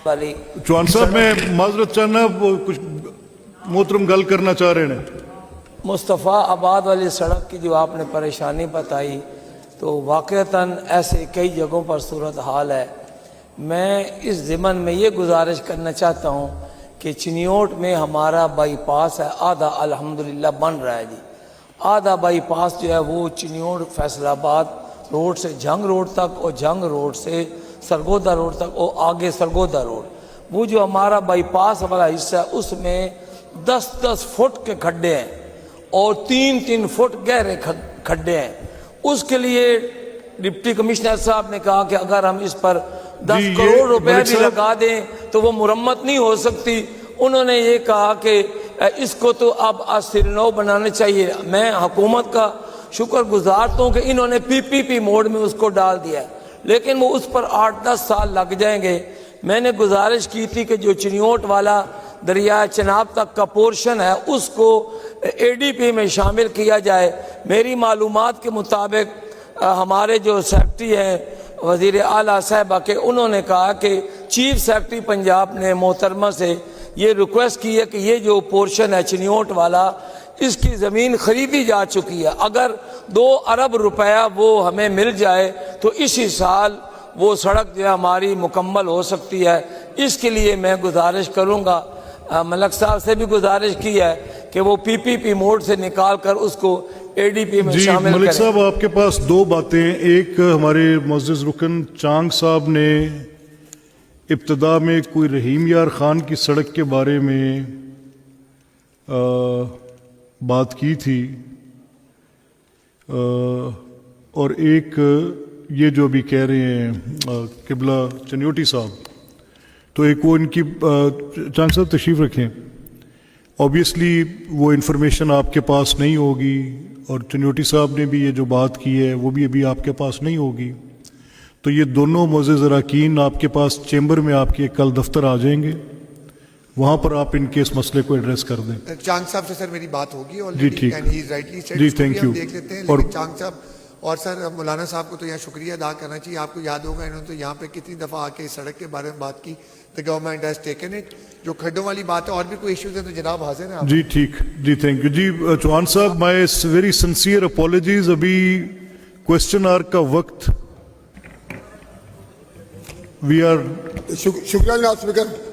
वाली चौहान साहब मैं माजरत चाहना वो कुछ मोहतरम गल करना चाह रहे हैं। मुस्तफ़ा आबाद वाली सड़क की जो आपने परेशानी बताई तो वाक़तन ऐसे कई जगहों पर सूरत हाल है। मैं इस ज़िमन में ये गुजारिश करना चाहता हूँ कि चिनियोट में हमारा बाईपास है, आधा अल्हम्दुलिल्लाह बन रहा है जी। आधा बाईपास जो है वो चिनियोट फैसलाबाद रोड से जंग रोड तक और जंग रोड से सरगोदा रोड तक और आगे सरगोदा रोड, वो जो हमारा बाईपास वाला हिस्सा है उसमें 10-10 फुट के खड्डे हैं और 3-3 फुट गहरे खड्डे हैं। उसके लिए डिप्टी कमिश्नर साहब ने कहा कि अगर हम इस पर 10 करोड़ रुपए भी लगा दें तो वो मुरम्मत नहीं हो सकती। उन्होंने ये कहा कि इसको तो अब सिरनौ बनाने चाहिए। मैं हुकूमत का शुक्रगुजार हूँ कि इन्होंने पीपीपी मोड में उसको डाल दिया है, लेकिन वो उस पर 8-10 साल लग जाएंगे। मैंने गुजारिश की थी कि जो चिनियोट वाला दरिया चनाब तक का पोर्शन है उसको एडीपी में शामिल किया जाए। मेरी मालूमात के मुताबिक हमारे जो सेक्रेटरी हैं वज़ीर आला साहबा के, उन्होंने कहा कि चीफ सेक्रेटरी पंजाब ने मोहतरमा से ये रिक्वेस्ट की है कि ये जो पोर्शन है चिनियोट वाला, इसकी ज़मीन ख़रीदी जा चुकी है। अगर 2 अरब रुपया वो हमें मिल जाए तो इसी साल वो सड़क जो है हमारी मुकम्मल हो सकती है। इसके लिए मैं गुजारिश करूँगा, मलक साहब से भी गुजारिश की है कि वो पीपीपी मोड से निकाल कर उसको एडीपी में शामिल करें। मलिक साहब आपके पास 2 बातें। एक, हमारे मुअज़्ज़िज़ रुकन चांग साहब ने इब्तिदा में कोई रहीम यार खान की सड़क के बारे में बात की थी, और एक ये जो अभी कह रहे हैं किबला चनियोटी साहब, तो एक वो इनकी चांद साहब तशरीफ़ रखें। ऑब्वियसली वो इन्फॉर्मेशन आपके पास नहीं होगी और चनियोटी साहब ने भी ये जो बात की है वो भी अभी आपके पास नहीं होगी। तो ये दोनों मुअज़्ज़िज़ अराकीन आपके पास चेंबर में आपके कल दफ्तर आ जाएंगे, वहाँ पर आप इनके इस मसले को एड्रेस कर दें। चांग साहब से सर मेरी बात होगी जी ठीक जी, थैंक यू। देख लेते हैं, लेकिन चांग साहब और सर मौलाना साहब को तो यहाँ शुक्रिया अदा करना चाहिए। आपको याद होगा इन्होंने तो यहाँ पे कितनी दफ़ा आके इस सड़क के बारे में बात की। The government has taken it. जो खड्डों वाली बात है और भी कोई इश्यूज है तो जनाब हाजिर हैं। जी ठीक जी, थैंक यू जी। चौहान साहब माय वेरी सिंसियर अपॉलजीज। अभी क्वेश्चन आवर का वक्त वी आर शुक्रिया जनाब स्पीकर।